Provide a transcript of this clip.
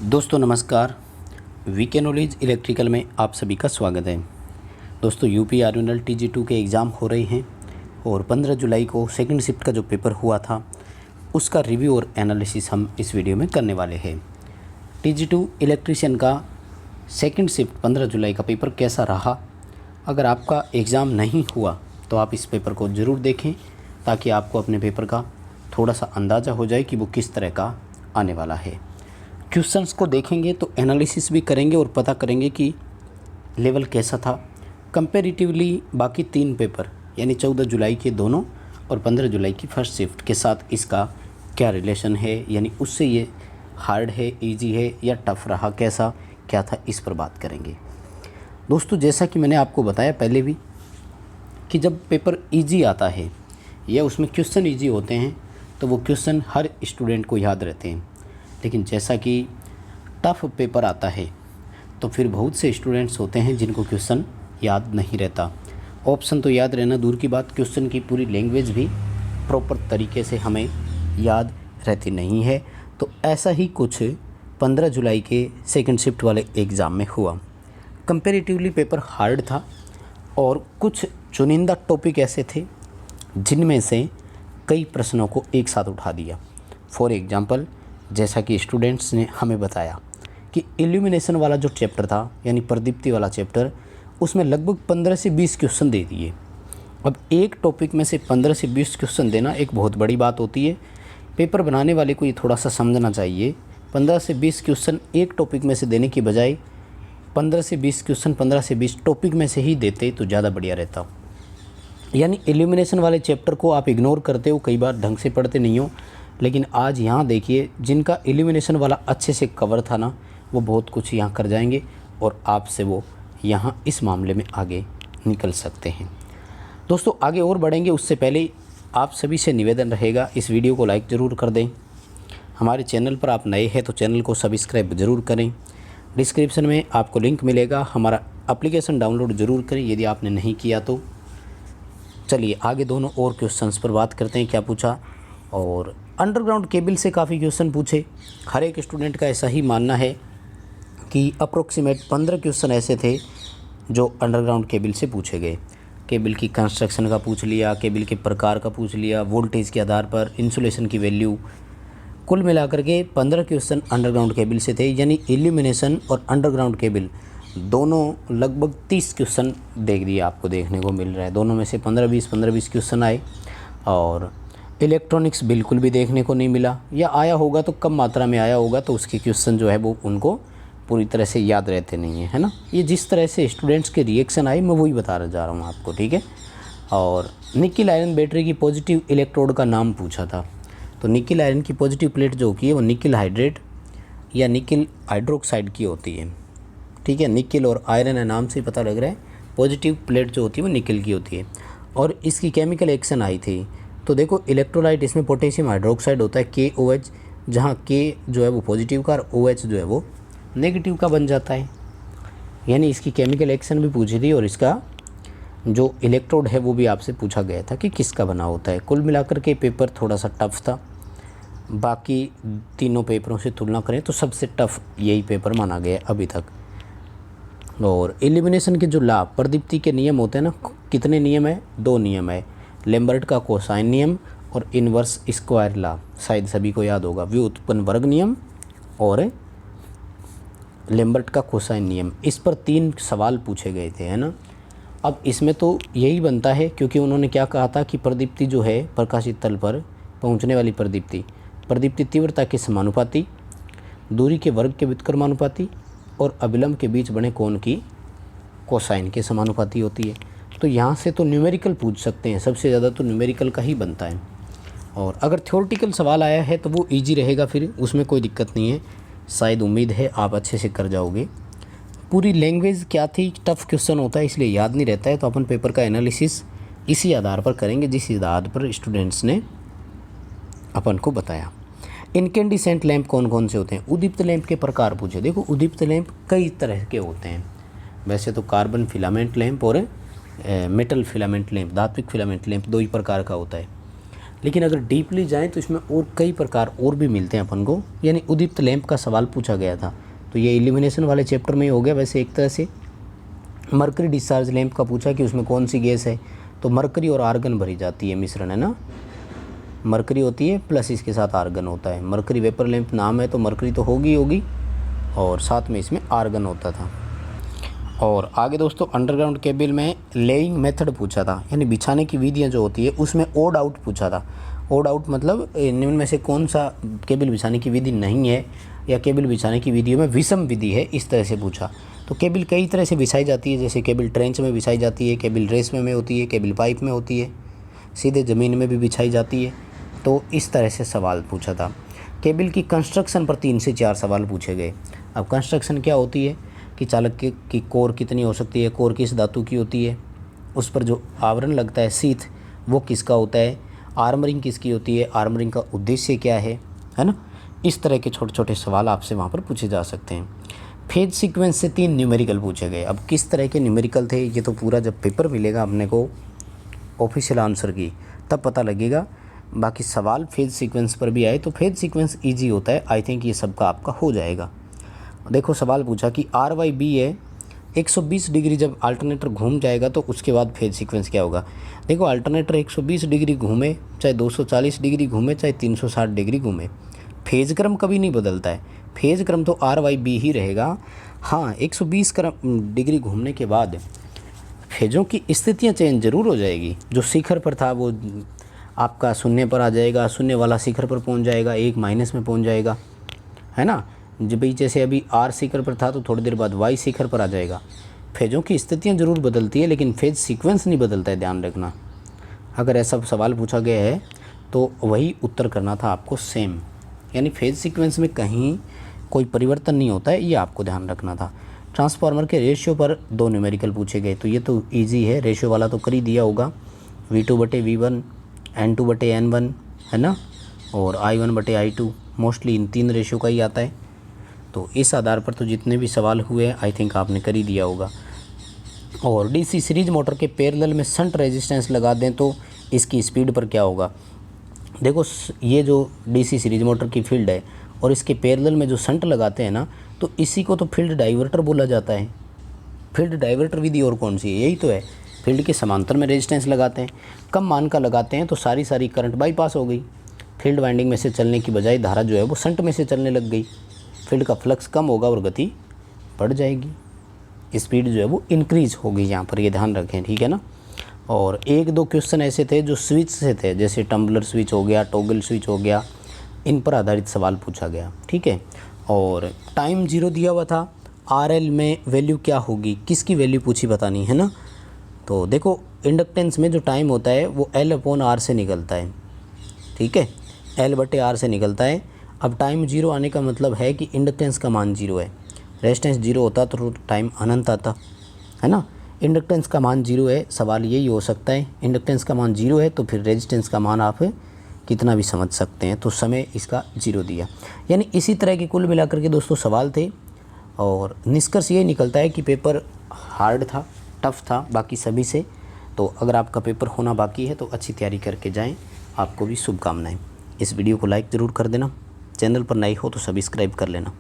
दोस्तों नमस्कार। VK knowledge electrical में आप सभी का स्वागत है। दोस्तों यूपी आर TG2 के एग्ज़ाम हो रहे हैं और 15 जुलाई को सेकंड शिफ्ट का जो पेपर हुआ था उसका रिव्यू और एनालिसिस हम इस वीडियो में करने वाले हैं। TG2 इलेक्ट्रीशियन का सेकंड शिफ्ट 15 जुलाई का पेपर कैसा रहा। अगर आपका एग्ज़ाम नहीं हुआ तो आप इस पेपर को ज़रूर देखें ताकि आपको अपने पेपर का थोड़ा सा अंदाज़ा हो जाए कि वो किस तरह का आने वाला है। क्वेश्चंस को देखेंगे तो एनालिसिस भी करेंगे और पता करेंगे कि लेवल कैसा था कंपैरेटिवली बाकी 3 पेपर यानी 14 जुलाई के दोनों और 15 जुलाई की फर्स्ट शिफ्ट के साथ इसका क्या रिलेशन है, यानी उससे ये हार्ड है, इजी है या टफ़ रहा, कैसा क्या था, इस पर बात करेंगे। दोस्तों जैसा कि मैंने आपको बताया पहले भी कि जब पेपर इजी आता है या उसमें क्वेश्चन इजी होते हैं तो वो क्वेश्चन हर स्टूडेंट को याद रहते हैं, लेकिन जैसा कि टफ़ पेपर आता है तो फिर बहुत से स्टूडेंट्स होते हैं जिनको क्वेश्चन याद नहीं रहता। ऑप्शन तो याद रहना दूर की बात, क्वेश्चन की पूरी लैंग्वेज भी प्रॉपर तरीके से हमें याद रहती नहीं है। तो ऐसा ही कुछ 15 जुलाई के सेकंड शिफ्ट वाले एग्ज़ाम में हुआ। कंपैरेटिवली पेपर हार्ड था और कुछ चुनिंदा टॉपिक ऐसे थे जिनमें से कई प्रश्नों को एक साथ उठा दिया। फॉर एग्ज़ाम्पल जैसा कि स्टूडेंट्स ने हमें बताया कि इल्यूमिनेशन वाला जो चैप्टर था यानी प्रदीप्ति वाला चैप्टर, उसमें लगभग 15 से 20 क्वेश्चन दे दिए। अब एक टॉपिक में से 15 से 20 क्वेश्चन देना एक बहुत बड़ी बात होती है। पेपर बनाने वाले को ये थोड़ा सा समझना चाहिए। 15 से 20 क्वेश्चन एक टॉपिक में से देने की बजाय 15 से 20 क्वेश्चन 15 से 20 टॉपिक में से ही देते तो ज़्यादा बढ़िया रहता। यानी इल्यूमिनेशन वाले चैप्टर को आप इग्नोर करते हो, कई बार ढंग से पढ़ते नहीं हो, लेकिन आज यहाँ देखिए जिनका इल्यूमिनेशन वाला अच्छे से कवर था ना, वो बहुत कुछ यहाँ कर जाएंगे और आपसे वो यहाँ इस मामले में आगे निकल सकते हैं। दोस्तों आगे और बढ़ेंगे उससे पहले आप सभी से निवेदन रहेगा, इस वीडियो को लाइक ज़रूर कर दें। हमारे चैनल पर आप नए हैं तो चैनल को सब्सक्राइब ज़रूर करें। डिस्क्रिप्शन में आपको लिंक मिलेगा, हमारा एप्लीकेशन डाउनलोड ज़रूर करें यदि आपने नहीं किया तो। चलिए आगे दोनों और क्वेश्चंस पर बात करते हैं। क्या पूछा, और अंडरग्राउंड केबल से काफ़ी क्वेश्चन पूछे। हर एक स्टूडेंट का ऐसा ही मानना है कि अप्रोक्सीमेट 15 क्वेश्चन ऐसे थे जो अंडरग्राउंड केबल से पूछे गए। केबल की कंस्ट्रक्शन का पूछ लिया, केबल के प्रकार का पूछ लिया, वोल्टेज के आधार पर इंसुलेशन की वैल्यू, कुल मिलाकर के 15 क्वेश्चन अंडरग्राउंड केबल से थे। यानी इल्यूमिनेशन और अंडरग्राउंड केबल दोनों लगभग 30 क्वेश्चन देख दिए आपको देखने को मिल रहा है। दोनों में से 15-20 क्वेश्चन आए और इलेक्ट्रॉनिक्स बिल्कुल भी देखने को नहीं मिला, या आया होगा तो कम मात्रा में आया होगा, तो उसके क्वेश्चन जो है वो उनको पूरी तरह से याद रहते नहीं है ना। ये जिस तरह से स्टूडेंट्स के रिएक्शन आए मैं वही बता जा रहा हूँ आपको, ठीक है। और निकिल आयरन बैटरी की पॉजिटिव इलेक्ट्रोड का नाम पूछा था। तो निकिल आयरन की पॉजिटिव प्लेट जो होती है वो निकिल हाइड्रेट या निकिल हाइड्रोक्साइड की होती है, ठीक है। निकिल और आयरन है, नाम से ही पता लग रहा है। पॉजिटिव प्लेट जो होती है वो निकिल की होती है और इसकी केमिकल एक्शन आई थी। तो देखो इलेक्ट्रोलाइट इसमें पोटेशियम हाइड्रोक्साइड होता है KOH, जहाँ K जो है वो पॉजिटिव का और OH जो है वो नेगेटिव का बन जाता है। यानी इसकी केमिकल एक्शन भी पूछी थी और इसका जो इलेक्ट्रोड है वो भी आपसे पूछा गया था कि किसका बना होता है। कुल मिलाकर के पेपर थोड़ा सा टफ था। बाकी तीनों पेपरों से तुलना करें तो सबसे टफ यही पेपर माना गया अभी तक। और इल्यूमिनेशन के जो लाभ, प्रदीप्ति के नियम होते हैं ना, कितने नियम है? 2 नियम है, लैम्बर्ट का कोसाइन नियम और इनवर्स स्क्वायर लॉ, शायद सभी को याद होगा। व्युत्पन्न वर्ग नियम और लैम्बर्ट का कोसाइन नियम, इस पर 3 सवाल पूछे गए थे, है ना। अब इसमें तो यही बनता है क्योंकि उन्होंने क्या कहा था कि प्रदीप्ति जो है प्रकाशित तल पर पहुंचने वाली प्रदीप्ति तीव्रता के समानुपाती, दूरी के वर्ग के व्युत्क्रमानुपाती और अविलंब के बीच बने कोण की कोसाइन के समानुपाती होती है। तो यहाँ से तो न्यूमेरिकल पूछ सकते हैं, सबसे ज़्यादा तो न्यूमेरिकल का ही बनता है। और अगर थ्योरेटिकल सवाल आया है तो वो इजी रहेगा, फिर उसमें कोई दिक्कत नहीं है। शायद उम्मीद है आप अच्छे से कर जाओगे। पूरी लैंग्वेज क्या थी, टफ़ क्वेश्चन होता है इसलिए याद नहीं रहता है, तो अपन पेपर का एनालिसिस इसी आधार पर करेंगे जिस आधार पर स्टूडेंट्स ने अपन को बताया। इनकेंडिसेंट लैंप कौन कौन से होते हैं? उद्दीप्त लैंप के प्रकार पूछे। देखो उद्दीप्त लैंप कई तरह के होते हैं। वैसे तो कार्बन फिलामेंट लैंप और मेटल फिलामेंट लैंप, धात्विक फिलामेंट लैंप 2 ही प्रकार का होता है। लेकिन अगर डीपली जाएँ तो इसमें और कई प्रकार और भी मिलते हैं अपन को। यानी उद्दीप्त लैंप का सवाल पूछा गया था, तो ये इल्यूमिनेशन वाले चैप्टर में ही हो गया। वैसे एक तरह से मरकरी डिस्चार्ज लैंप का पूछा कि उसमें कौन सी गैस है, तो मरकरी और आर्गन भरी जाती है, मिश्रण है ना, मरकरी होती है प्लस इसके साथ आर्गन होता है। मरकरी वेपर लैंप नाम है तो मरकरी तो होगी और साथ में इसमें आर्गन होता था। और आगे दोस्तों अंडरग्राउंड केबल में लेइंग मेथड पूछा था, यानी बिछाने की विधियाँ जो होती है उसमें ओड आउट पूछा था। ओड आउट मतलब निम्न में से कौन सा केबल बिछाने की विधि नहीं है या केबल बिछाने की विधियों में विषम विधि है, इस तरह से पूछा। तो केबल कई तरह से बिछाई जाती है, जैसे केबल ट्रेंच में बिछाई जाती है, केबल रेशमे में होती है, केबल पाइप में होती है, सीधे ज़मीन में भी बिछाई जाती है। तो इस तरह से सवाल पूछा था। केबल की कंस्ट्रक्शन पर 3 से 4 सवाल पूछे गए। अब कंस्ट्रक्शन क्या होती है कि चालक की कोर कितनी हो सकती है, कोर किस धातु की होती है, उस पर जो आवरण लगता है सीथ वो किसका होता है, आर्मरिंग किसकी होती है, आर्मरिंग का उद्देश्य क्या है ना। इस तरह के छोटे छोटे सवाल आपसे वहाँ पर पूछे जा सकते हैं। फेज सीक्वेंस से 3 न्यूमेरिकल पूछे गए। अब किस तरह के न्यूमेरिकल थे ये तो पूरा जब पेपर मिलेगा अपने को ऑफिशियल आंसर की तब पता लगेगा। बाकी सवाल फेज सीक्वेंस पर भी आए तो फेज सीक्वेंस ईजी होता है, आई थिंक ये सबका आपका हो जाएगा। देखो सवाल पूछा कि RYB है 120 डिग्री जब अल्टरनेटर घूम जाएगा तो उसके बाद फेज सीक्वेंस क्या होगा। देखो अल्टरनेटर 120 डिग्री घूमे, चाहे 240 डिग्री घूमे, चाहे 360 डिग्री घूमे, फेज क्रम कभी नहीं बदलता है, फेज क्रम तो RYB ही रहेगा। हाँ 120 डिग्री घूमने के बाद फेजों की स्थितियाँ चेंज जरूर हो जाएगी। जो शिखर पर था वो आपका शून्य पर आ जाएगा, शून्य वाला शिखर पर पहुंच जाएगा, 1 माइनस में पहुंच जाएगा, है ना। जब भी जैसे अभी R शिखर पर था तो थोड़ी देर बाद Y शिखर पर आ जाएगा। फेजों की स्थितियां जरूर बदलती है लेकिन फेज सीक्वेंस नहीं बदलता है, ध्यान रखना। अगर ऐसा सवाल पूछा गया है तो वही उत्तर करना था आपको सेम, यानी फेज सीक्वेंस में कहीं कोई परिवर्तन नहीं होता है, ये आपको ध्यान रखना था। ट्रांसफार्मर के रेशियो पर 2 न्यूमेरिकल पूछे गए, तो ये तो ईजी है, रेशियो वाला तो कर ही दिया होगा, V2/V1, N2/N1 है ना, और I1/I2, मोस्टली इन 3 रेशियो का ही आता है। तो इस आधार पर तो जितने भी सवाल हुए आई थिंक आपने कर ही दिया होगा। और DC सीरीज मोटर के पैरेलल में शंट रेजिस्टेंस लगा दें तो इसकी स्पीड पर क्या होगा। देखो ये जो DC सीरीज मोटर की फील्ड है और इसके पैरेलल में जो शंट लगाते हैं ना, तो इसी को तो फील्ड डाइवर्टर बोला जाता है। फील्ड डाइवर्टर विधि और कौन सी है, यही तो है। फील्ड के समांतर में रेजिस्टेंस लगाते हैं, कम मान का लगाते हैं तो सारी करंट बाईपास हो गई। फील्ड वाइंडिंग में से चलने की बजाय धारा जो है वो शंट में से चलने लग गई, फील्ड का फ्लक्स कम होगा और गति बढ़ जाएगी, स्पीड जो है वो इंक्रीज होगी। यहाँ पर ये ध्यान रखें, ठीक है ना। और 1-2 क्वेश्चन ऐसे थे जो स्विच से थे, जैसे टम्बलर स्विच हो गया, टॉगल स्विच हो गया, इन पर आधारित सवाल पूछा गया, ठीक है। और टाइम 0 दिया हुआ था, RL में वैल्यू क्या होगी, किसकी वैल्यू पूछी बतानी है ना। तो देखो इंडक्टेंस में जो टाइम होता है वो L/R से निकलता है, ठीक है, L/R से निकलता है। अब टाइम 0 आने का मतलब है कि इंडक्टेंस का मान 0 है। रेजिस्टेंस 0 होता तो टाइम अनंत आता, है ना। इंडक्टेंस का मान 0 है, सवाल यही हो सकता है। इंडक्टेंस का मान 0 है तो फिर रेजिस्टेंस का मान आप कितना भी समझ सकते हैं, तो समय इसका 0 दिया। यानी इसी तरह के कुल मिलाकर के दोस्तों सवाल थे और निष्कर्ष ये निकलता है कि पेपर हार्ड था, टफ़ था बाकी सभी से। तो अगर आपका पेपर होना बाकी है तो अच्छी तैयारी करके जाएं, आपको भी शुभकामनाएं। इस वीडियो को लाइक ज़रूर कर देना, चैनल पर नए हो तो सब्सक्राइब कर लेना।